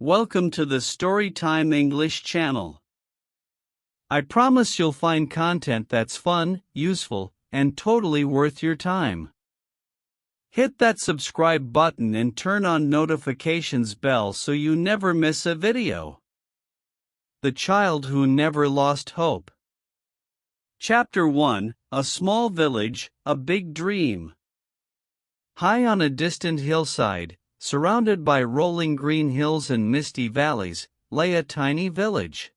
Welcome to the Storytime English channel. I promise you'll find content that's fun, useful, and totally worth your time. Hit that subscribe button and turn on notifications bell so you never miss a video. The Child Who Never Lost Hope. Chapter 1: A Small Village, a Big Dream. High on a distant hillside, surrounded by rolling green hills and misty valleys, lay a tiny village.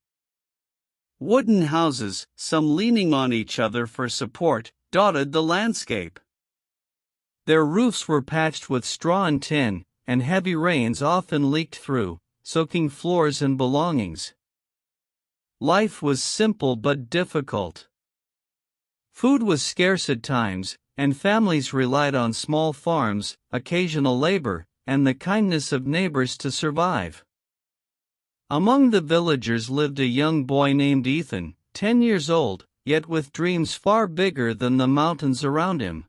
Wooden houses, some leaning on each other for support, dotted the landscape. Their roofs were patched with straw and tin, and heavy rains often leaked through, soaking floors and belongings. Life was simple but difficult. Food was scarce at times, and families relied on small farms, occasional labor, and the kindness of neighbors to survive. Among the villagers lived a young boy named Ethan, 10 years old, yet with dreams far bigger than the mountains around him.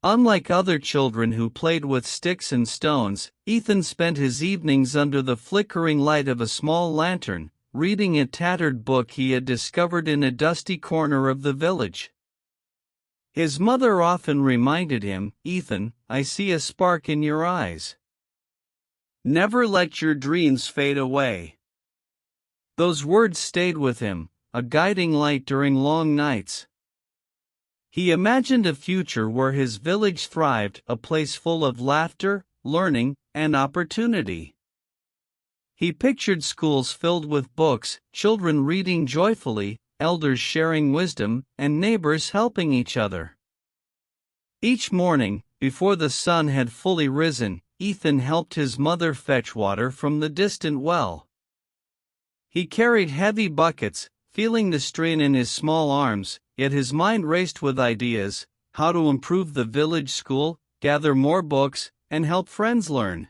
Unlike other children who played with sticks and stones, Ethan spent his evenings under the flickering light of a small lantern, reading a tattered book he had discovered in a dusty corner of the village. His mother often reminded him, "Ethan, I see a spark in your eyes. Never let your dreams fade away." Those words stayed with him, a guiding light during long nights. He imagined a future where his village thrived, a place full of laughter, learning, and opportunity. He pictured schools filled with books, children reading joyfully, elders sharing wisdom, and neighbors helping each other. Each morning, before the sun had fully risen, Ethan helped his mother fetch water from the distant well. He carried heavy buckets, feeling the strain in his small arms, yet his mind raced with ideas: how to improve the village school, gather more books, and help friends learn.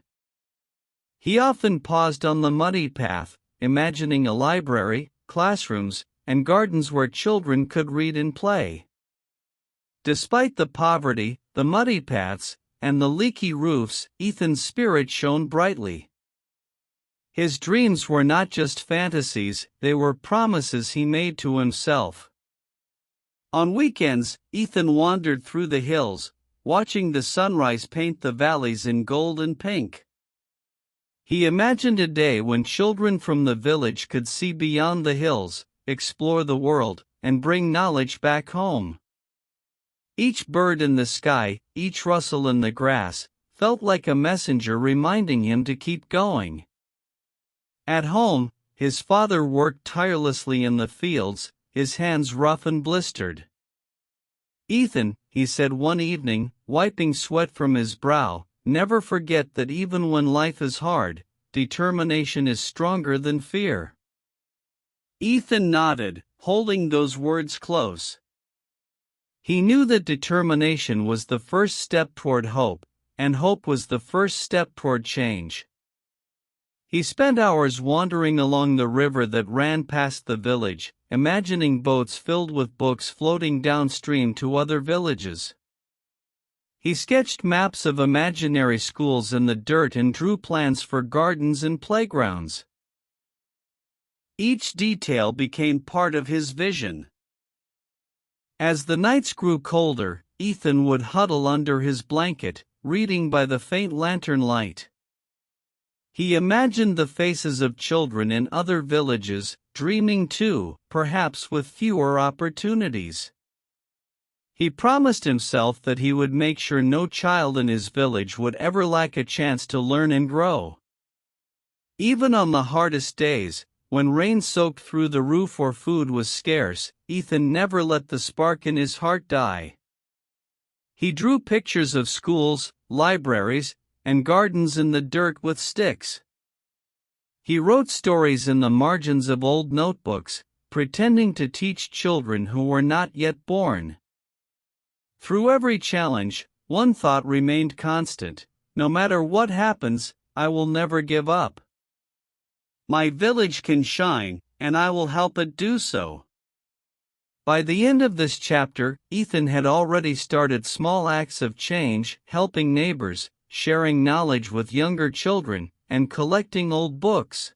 He often paused on the muddy path, imagining a library, classrooms, and gardens where children could read and play. Despite the poverty, the muddy paths, and the leaky roofs, Ethan's spirit shone brightly. His dreams were not just fantasies, they were promises he made to himself. On weekends, Ethan wandered through the hills, watching the sunrise paint the valleys in gold and pink. He imagined a day when children from the village could see beyond the hills, explore the world, and bring knowledge back home. Each bird in the sky, each rustle in the grass, felt like a messenger reminding him to keep going. At home, his father worked tirelessly in the fields, his hands rough and blistered. "Ethan," he said one evening, wiping sweat from his brow, "never forget that even when life is hard, determination is stronger than fear." Ethan nodded, holding those words close. He knew that determination was the first step toward hope, and hope was the first step toward change. He spent hours wandering along the river that ran past the village, imagining boats filled with books floating downstream to other villages. He sketched maps of imaginary schools in the dirt and drew plans for gardens and playgrounds. Each detail became part of his vision. As the nights grew colder, Ethan would huddle under his blanket, reading by the faint lantern light. He imagined the faces of children in other villages, dreaming too, perhaps with fewer opportunities. He promised himself that he would make sure no child in his village would ever lack a chance to learn and grow. Even on the hardest days, when rain soaked through the roof or food was scarce, Ethan never let the spark in his heart die. He drew pictures of schools, libraries, and gardens in the dirt with sticks. He wrote stories in the margins of old notebooks, pretending to teach children who were not yet born. Through every challenge, one thought remained constant: no matter what happens, I will never give up. My village can shine, and I will help it do so. By the end of this chapter, Ethan had already started small acts of change, helping neighbors, sharing knowledge with younger children, and collecting old books.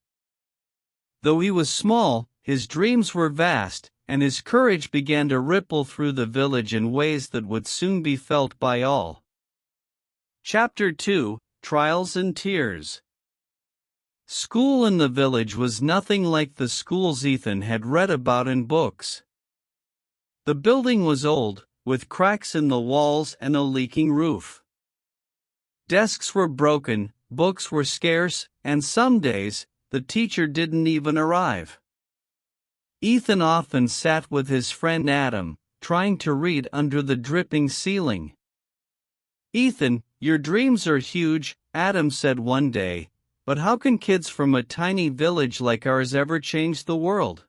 Though he was small, his dreams were vast, and his courage began to ripple through the village in ways that would soon be felt by all. Chapter 2: Trials and Tears. School in the village was nothing like the schools Ethan had read about in books. The building was old, with cracks in the walls and a leaking roof. Desks were broken, books were scarce, and some days, the teacher didn't even arrive. Ethan often sat with his friend Adam, trying to read under the dripping ceiling. "Ethan, your dreams are huge," Adam said one day, "but how can kids from a tiny village like ours ever change the world?"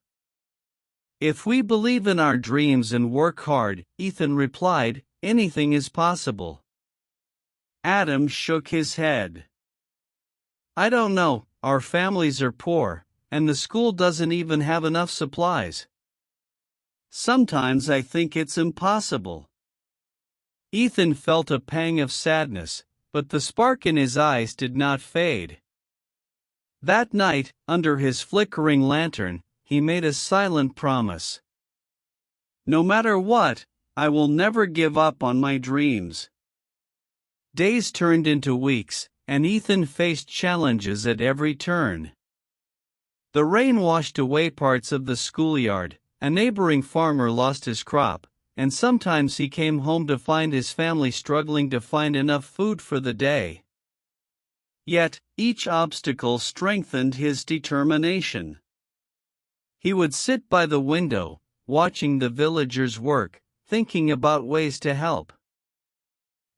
"If we believe in our dreams and work hard," Ethan replied, "anything is possible." Adam shook his head. "I don't know, our families are poor, and the school doesn't even have enough supplies. Sometimes I think it's impossible." Ethan felt a pang of sadness, but the spark in his eyes did not fade. That night, under his flickering lantern, he made a silent promise. "No matter what, I will never give up on my dreams." Days turned into weeks, and Ethan faced challenges at every turn. The rain washed away parts of the schoolyard, a neighboring farmer lost his crop, and sometimes he came home to find his family struggling to find enough food for the day. Yet, each obstacle strengthened his determination. He would sit by the window, watching the villagers work, thinking about ways to help.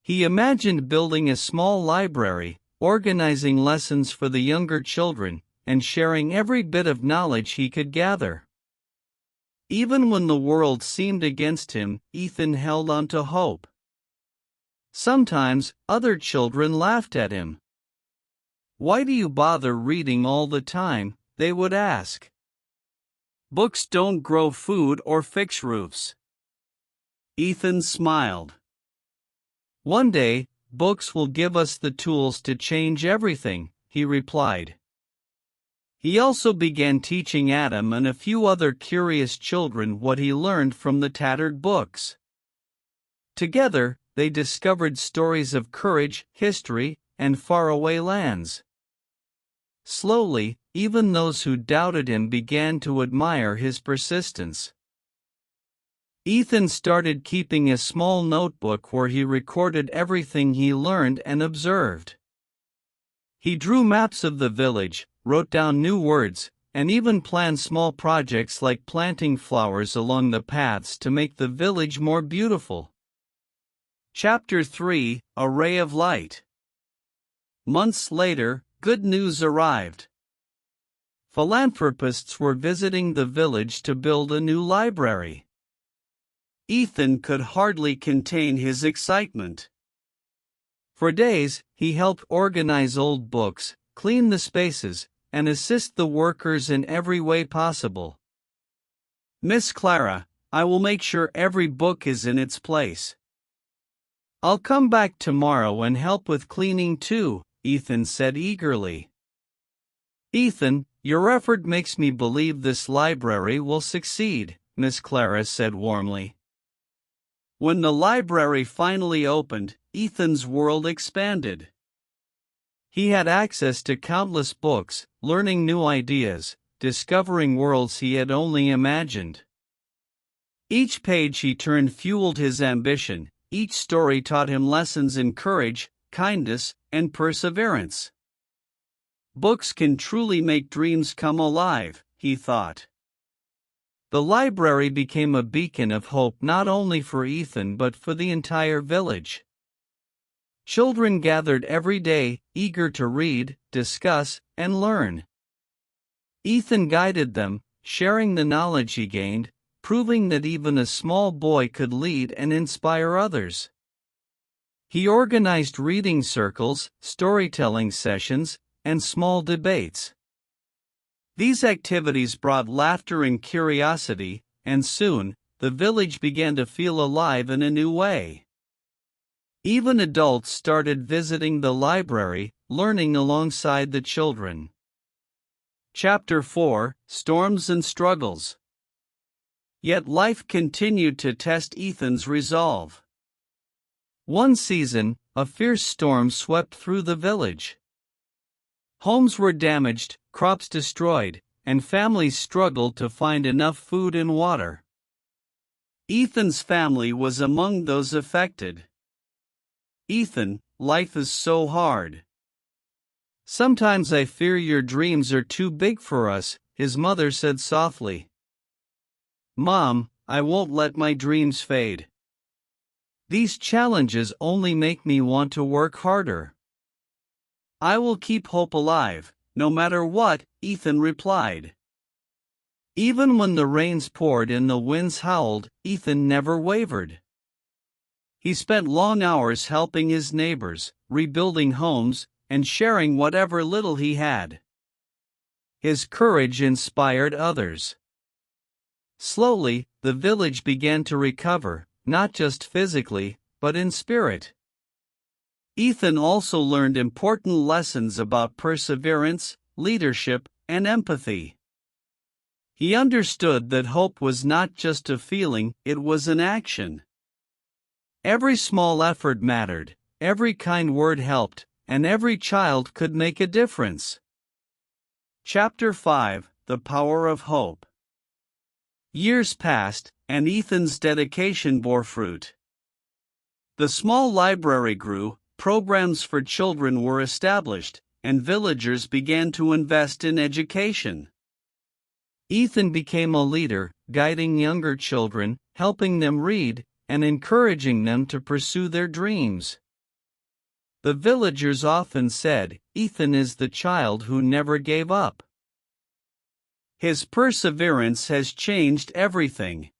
He imagined building a small library, organizing lessons for the younger children, and sharing every bit of knowledge he could gather. Even when the world seemed against him, Ethan held on to hope. Sometimes, other children laughed at him. "Why do you bother reading all the time?" they would ask. "Books don't grow food or fix roofs." Ethan smiled. "One day, books will give us the tools to change everything," he replied. He also began teaching Adam and a few other curious children what he learned from the tattered books. Together, they discovered stories of courage, history, and faraway lands. Slowly, even those who doubted him began to admire his persistence. Ethan started keeping a small notebook where he recorded everything he learned and observed. He drew maps of the village, wrote down new words, and even planned small projects like planting flowers along the paths to make the village more beautiful. Chapter 3: A Ray of Light. Months later, good news arrived. Philanthropists were visiting the village to build a new library. Ethan could hardly contain his excitement. For days, he helped organize old books, clean the spaces, and assist the workers in every way possible. "Miss Clara, I will make sure every book is in its place." "I'll come back tomorrow and help with cleaning too," Ethan said eagerly. "Ethan, your effort makes me believe this library will succeed," Miss Clara said warmly. When the library finally opened, Ethan's world expanded. He had access to countless books, learning new ideas, discovering worlds he had only imagined. Each page he turned fueled his ambition, each story taught him lessons in courage, kindness, and perseverance. Books can truly make dreams come alive, he thought. The library became a beacon of hope not only for Ethan but for the entire village. Children gathered every day, eager to read, discuss, and learn. Ethan guided them, sharing the knowledge he gained, proving that even a small boy could lead and inspire others. He organized reading circles, storytelling sessions, and small debates. These activities brought laughter and curiosity, and soon, the village began to feel alive in a new way. Even adults started visiting the library, learning alongside the children. Chapter 4: Storms and Struggles. Yet life continued to test Ethan's resolve. One season, a fierce storm swept through the village. Homes were damaged, crops destroyed, and families struggled to find enough food and water. Ethan's family was among those affected. "Ethan, life is so hard. Sometimes I fear your dreams are too big for us," his mother said softly. "Mom, I won't let my dreams fade. These challenges only make me want to work harder." "I will keep hope alive, no matter what," Ethan replied. Even when the rains poured and the winds howled, Ethan never wavered. He spent long hours helping his neighbors, rebuilding homes, and sharing whatever little he had. His courage inspired others. Slowly, the village began to recover, not just physically, but in spirit. Ethan also learned important lessons about perseverance, leadership, and empathy. He understood that hope was not just a feeling, it was an action. Every small effort mattered, every kind word helped, and every child could make a difference. Chapter 5: The Power of Hope. Years passed, and Ethan's dedication bore fruit. The small library grew, programs for children were established, and villagers began to invest in education. Ethan became a leader, guiding younger children, helping them read, and encouraging them to pursue their dreams. The villagers often said, "Ethan is the child who never gave up." His perseverance has changed everything.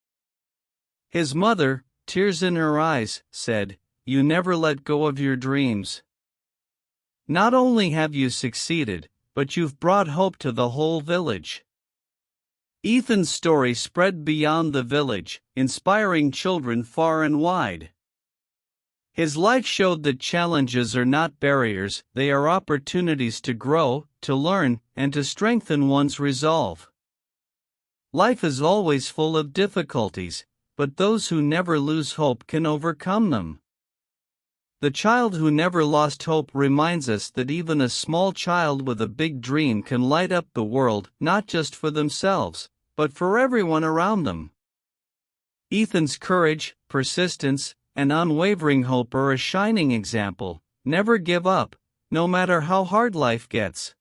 His mother, tears in her eyes, said, "You never let go of your dreams. Not only have you succeeded, but you've brought hope to the whole village." Ethan's story spread beyond the village, inspiring children far and wide. His life showed that challenges are not barriers, they are opportunities to grow, to learn, and to strengthen one's resolve. Life is always full of difficulties, but those who never lose hope can overcome them. The child who never lost hope reminds us that even a small child with a big dream can light up the world, not just for themselves, but for everyone around them. Ethan's courage, persistence, and unwavering hope are a shining example. Never give up, no matter how hard life gets.